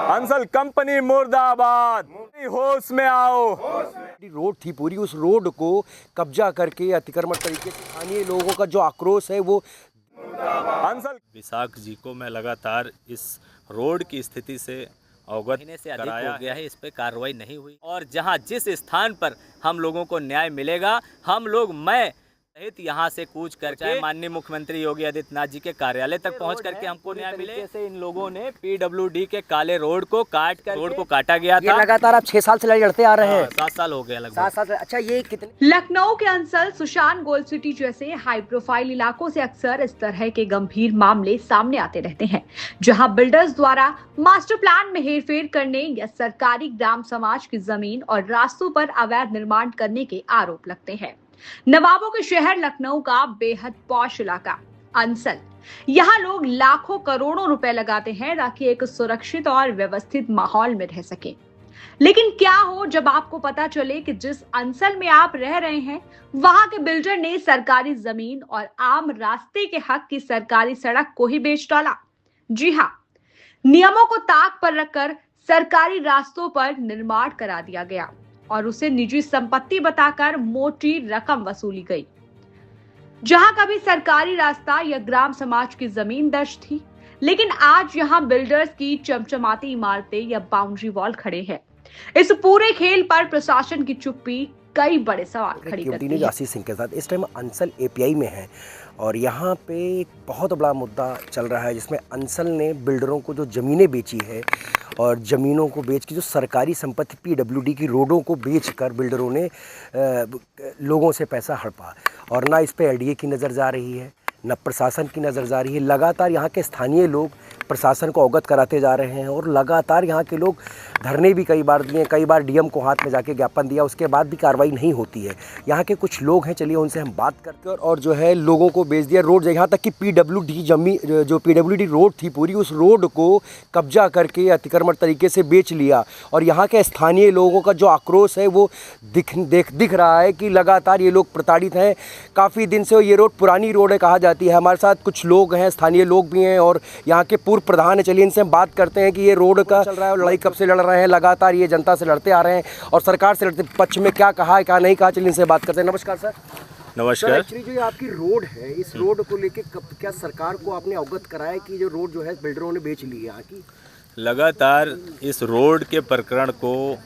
Ansal company मुर्दाबाद, होश में आओ। रोड थी पूरी, उस रोड को कब्जा करके अतिक्रमण तरीके से स्थानीय लोगों का जो आक्रोश है वो अंसल विशाख जी को मैं लगातार इस रोड की स्थिति से अवगत से अधिक कराया हो गया है, इस पे कार्रवाई नहीं हुई और जहां जिस स्थान पर हम लोगों को न्याय मिलेगा, हम लोग मैं सहित यहां से कूच करके माननीय मुख्यमंत्री योगी आदित्यनाथ जी के कार्यालय तक पहुंच करके हमको न्याय मिले। से इन लोगों ने पीडब्ल्यूडी के काले रोड को काटा गया ये था। लगातार आप 6 साल से लड़ते आ रहे हैं। 7 साल हो गया लगभग। 7 साल से। अच्छा, ये कितने लखनऊ के अंसल, सुशांत गोल्ड सिटी जैसे हाई प्रोफाइल इलाकों से अक्सर इस तरह के गंभीर मामले सामने आते रहते हैं, जहां बिल्डर्स द्वारा मास्टर प्लान में हेरफेर करने या सरकारी ग्राम समाज की जमीन और रास्तों पर अवैध निर्माण करने के आरोप लगते हैं। नवाबों के शहर लखनऊ का बेहद पॉश इलाका अंसल, यहाँ लोग लाखों करोड़ों रुपए लगाते हैं ताकि एक सुरक्षित और व्यवस्थित माहौल में रह सके। लेकिन क्या हो जब आपको पता चले कि जिस अंसल में आप रह रहे हैं, वहां के बिल्डर ने सरकारी जमीन और आम रास्ते के हक की सरकारी सड़क को ही बेच डाला। जी हाँ, नियमों को ताक पर रखकर सरकारी रास्तों पर निर्माण करा दिया गया और उसे निजी संपत्ति बताकर मोटी रकम वसूली गई। जहां कभी सरकारी रास्ता या ग्राम समाज की जमीन दर्ज थी, लेकिन आज यहां बिल्डर्स की चमचमाती इमारतें या बाउंड्री वॉल खड़े हैं। इस पूरे खेल पर प्रशासन की चुप्पी कई बड़े सवाल खड़ी करती है। आशीष सिंह के साथ इस टाइम अंसल एपीआई में है और यहाँ पे एक बहुत बड़ा मुद्दा चल रहा है जिसमें अंसल ने बिल्डरों को जो ज़मीनें बेची है और ज़मीनों को बेच के जो सरकारी संपत्ति पीडब्ल्यूडी की रोडों को बेचकर बिल्डरों ने लोगों से पैसा हड़पा और ना इस पे एलडीए की नज़र जा रही है, न प्रशासन की नज़र जा रही है। लगातार यहाँ के स्थानीय लोग प्रशासन को अवगत कराते जा रहे हैं और लगातार यहाँ के लोग धरने भी कई बार दिए, कई बार डीएम को हाथ में जाके ज्ञापन दिया, उसके बाद भी कार्रवाई नहीं होती है। यहाँ के कुछ लोग हैं, चलिए उनसे हम बात करते हैं। और जो है लोगों को बेच दिया रोड, यहाँ तक कि पीडब्ल्यूडी रोड थी पूरी, उस रोड को कब्जा करके अतिक्रमण तरीके से बेच लिया और यहाँ के स्थानीय लोगों का जो आक्रोश है वो दिख रहा है कि लगातार ये लोग प्रताड़ित हैं। काफ़ी दिन से ये रोड पुरानी रोड है कहा जाती है। हमारे साथ कुछ लोग हैं, स्थानीय लोग भी हैं और यहाँ के पूर्व प्रधान है। चलिए इनसे हम बात करते हैं कि ये रोड का चल रहा है और लड़ाई कब से लड़ रहे हैं, लगातार ये जनता से लड़ते आ रहे हैं और सरकार से लड़ते पक्ष में क्या कहा है क्या नहीं कहा, चलिए इनसे बात करते हैं। नमस्कार सर। नमस्कार। एक्चुअली जो ये आपकी रोड है, इस रोड को लेके क्या सरकार को आपने अवगत कराया कि जो रोड जो है बिल्डरों ने बेच ली है यहाँ की? लगातार इस रोड के प्रकरण को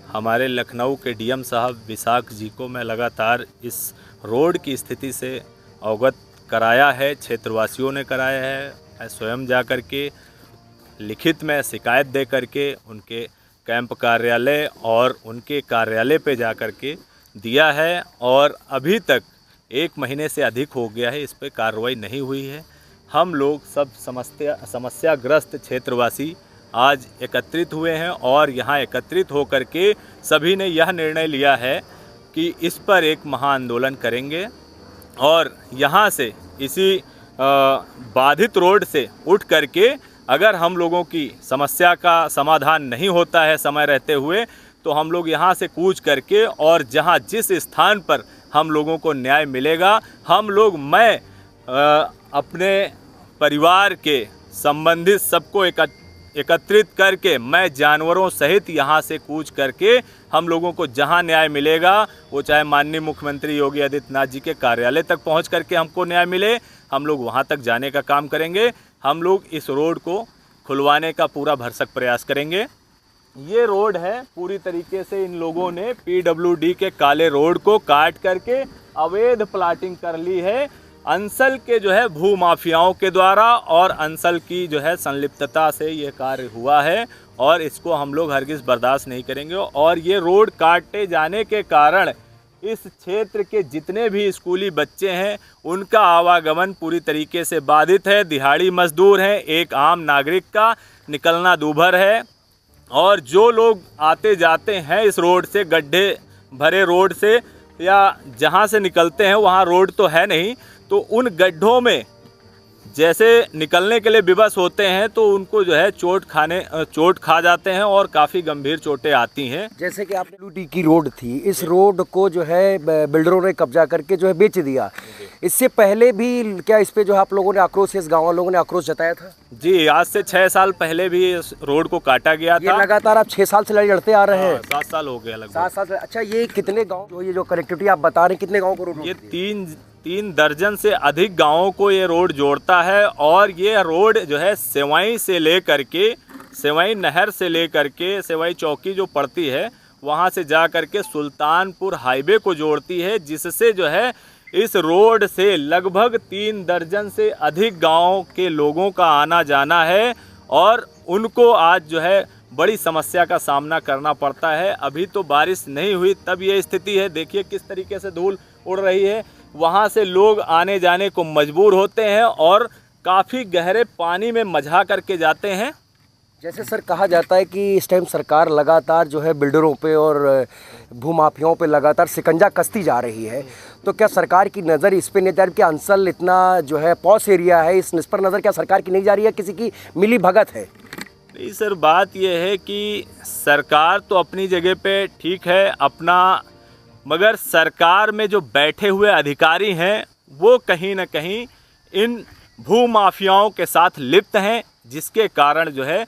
हमारे लखनऊ के डीएम साहब विशाख जी को मैं लगातार इस रोड की स्थिति से अवगत कराया है, क्षेत्रवासियों ने कराया है। मैं स्वयं जा कर के लिखित में शिकायत दे करके उनके कैंप कार्यालय और उनके कार्यालय पे जा कर के दिया है और अभी तक 1 महीने से अधिक हो गया है, इस पे कार्रवाई नहीं हुई है। हम लोग सब समस्याग्रस्त क्षेत्रवासी आज एकत्रित हुए हैं और यहाँ एकत्रित होकर के सभी ने यह निर्णय लिया है कि इस पर एक महाआंदोलन करेंगे और यहाँ से इसी बाधित रोड से उठ करके अगर हम लोगों की समस्या का समाधान नहीं होता है समय रहते हुए, तो हम लोग यहाँ से कूच करके और जहाँ जिस स्थान पर हम लोगों को न्याय मिलेगा, हम लोग मैं अपने परिवार के संबंधित सबको एकत्रित करके मैं जानवरों सहित यहाँ से कूच करके हम लोगों को जहाँ न्याय मिलेगा, वो चाहे माननीय मुख्यमंत्री योगी आदित्यनाथ जी के कार्यालय तक पहुँच करके हमको न्याय मिले, हम लोग वहाँ तक जाने का काम करेंगे। हम लोग इस रोड को खुलवाने का पूरा भरसक प्रयास करेंगे। ये रोड है, पूरी तरीके से इन लोगों ने पीडब्ल्यूडी के काले रोड को काट करके अवैध प्लाटिंग कर ली है अंसल के जो है भूमाफियाओं के द्वारा और अंसल की जो है संलिप्तता से ये कार्य हुआ है और इसको हम लोग हरगिज़ बर्दाश्त नहीं करेंगे। और ये रोड काटे जाने के कारण इस क्षेत्र के जितने भी स्कूली बच्चे हैं उनका आवागमन पूरी तरीके से बाधित है। दिहाड़ी मजदूर हैं, एक आम नागरिक का निकलना दूभर है और जो लोग आते जाते हैं इस रोड से, गड्ढे भरे रोड से या जहां से निकलते हैं वहां रोड तो है नहीं, तो उन गड्ढों में जैसे निकलने के लिए विवश होते हैं तो उनको जो है चोट खा जाते हैं और काफ़ी गंभीर चोटें आती हैं। जैसे कि आपने लूटी की रोड थी, इस रोड को जो है बिल्डरों ने कब्जा करके जो है बेच दिया। इससे पहले भी क्या इस पे जो है आप लोगों ने आक्रोश, इस गाँव लोगों ने आक्रोश जताया था? जी, आज से 6 साल पहले भी इस रोड को काटा गया ये था। लगातार आप 6 साल से लड़ते आ रहे हैं? 7 साल हो गया लगभग। 7 साल से। अच्छा, ये कितने गाँव जो ये जो कनेक्टिविटी आप बता रहे हैं, कितने गाँव को रोड? ये 3 दर्जन से अधिक गांवों को ये रोड जोड़ता है और ये रोड जो है सेवाई से लेकर के, सेवाई नहर से लेकर के सेवाई चौकी जो पड़ती है वहां से जा कर के सुल्तानपुर हाईवे को जोड़ती है, जिससे जो है इस रोड से लगभग 3 दर्जन से अधिक गांवों के लोगों का आना जाना है और उनको आज जो है बड़ी समस्या का सामना करना पड़ता है। अभी तो बारिश नहीं हुई तब ये स्थिति है, देखिए किस तरीके से धूल उड़ रही है। वहाँ से लोग आने जाने को मजबूर होते हैं और काफ़ी गहरे पानी में मझा करके जाते हैं। जैसे सर कहा जाता है कि इस टाइम सरकार लगातार जो है बिल्डरों पे और भूमाफियाओं पे लगातार शिकंजा कसती जा रही है, तो क्या सरकार की नज़र इस पे नहीं जा रही कि अंसल इतना जो है पॉश एरिया है, इस पर नज़र क्या सरकार की नहीं जा रही है, किसी की मिली भगत है? नहीं सर, बात यह है कि सरकार तो अपनी जगह पे ठीक है अपना, मगर सरकार में जो बैठे हुए अधिकारी हैं वो कहीं ना कहीं इन भूमाफियाओं के साथ लिप्त हैं, जिसके कारण जो है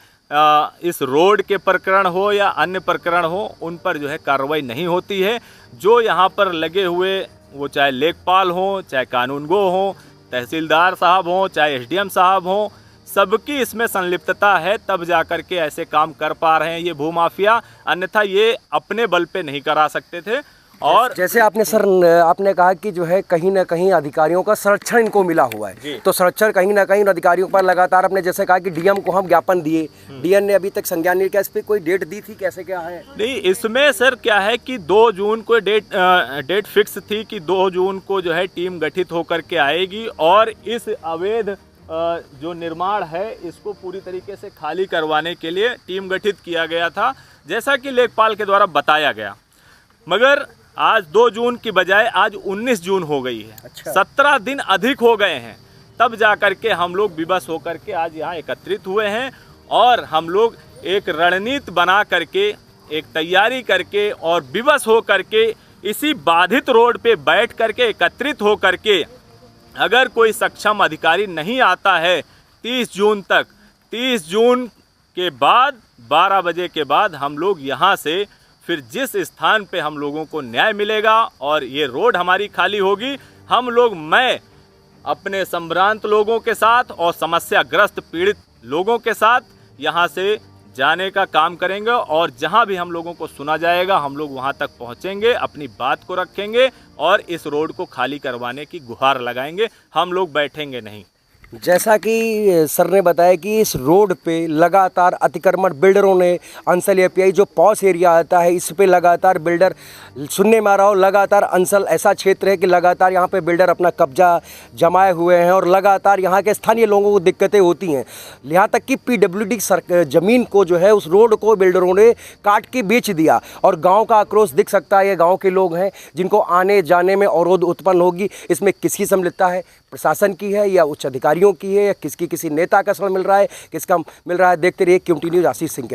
इस रोड के प्रकरण हो या अन्य प्रकरण हो उन पर जो है कार्रवाई नहीं होती है। जो यहाँ पर लगे हुए, वो चाहे लेखपाल हों, चाहे कानूनगो हों, तहसीलदार साहब हों, चाहे एसडीएम साहब हों, सबकी इसमें संलिप्तता है, तब जाकर के ऐसे काम कर पा रहे हैं ये भूमाफिया, अन्यथा ये अपने बल पे नहीं करा सकते थे। और जैसे आपने सर आपने कहा कि जो है कहीं ना कहीं अधिकारियों का संरक्षण इनको मिला हुआ है, तो संरक्षण कहीं ना कहीं अधिकारियों पर लगातार, आपने जैसे कहा कि डीएम को हम ज्ञापन दिए, डीएम ने अभी तक संज्ञान नहीं किया, इस पर कोई डेट दी थी, कैसे क्या है? नहीं, इसमें सर क्या है कि 2 जून को डेट फिक्स थी कि 2 जून को जो है टीम गठित होकर के आएगी और इस अवैध जो निर्माण है इसको पूरी तरीके से खाली करवाने के लिए टीम गठित किया गया था, जैसा कि लेखपाल के द्वारा बताया गया। मगर आज 2 जून की बजाय आज 19 जून हो गई है। अच्छा। 17 दिन अधिक हो गए हैं, तब जा कर के हम लोग विवश होकर के आज यहाँ एकत्रित हुए हैं और हम लोग एक रणनीति बना करके, एक तैयारी करके और विवश हो करके इसी बाधित रोड पे बैठ करके एकत्रित हो करके, अगर कोई सक्षम अधिकारी नहीं आता है 30 जून तक, 30 जून के बाद 12 बजे के बाद हम लोग यहाँ से फिर जिस स्थान पे हम लोगों को न्याय मिलेगा और ये रोड हमारी खाली होगी, हम लोग, मैं अपने संभ्रांत लोगों के साथ और समस्याग्रस्त पीड़ित लोगों के साथ यहाँ से जाने का काम करेंगे और जहाँ भी हम लोगों को सुना जाएगा हम लोग वहाँ तक पहुँचेंगे, अपनी बात को रखेंगे और इस रोड को खाली करवाने की गुहार लगाएंगे। हम लोग बैठेंगे नहीं। जैसा कि सर ने बताया कि इस रोड पे लगातार अतिक्रमण बिल्डरों ने, अंसल एपीआई जो पॉश एरिया आता है इस पे लगातार बिल्डर, सुनने में आ रहा हो लगातार अंसल ऐसा क्षेत्र है कि लगातार यहाँ पे बिल्डर अपना कब्जा जमाए हुए हैं और लगातार यहाँ के स्थानीय लोगों को दिक्कतें होती हैं। यहाँ तक कि पीडब्ल्यूडी ज़मीन को जो है उस रोड को बिल्डरों ने काट के बेच दिया और गाँव का आक्रोश दिख सकता है। ये गाँव के लोग हैं जिनको आने जाने में अवरोध उत्पन्न होगी। इसमें किसकी सम्मिलितता है? प्रशासन की है या उच्च अधिकारियों की है या किसी नेता का श्रम मिल रहा है, किसका मिल रहा है? देखते रहिए क्यूटी न्यूज़ आशीष सिंह के साथ।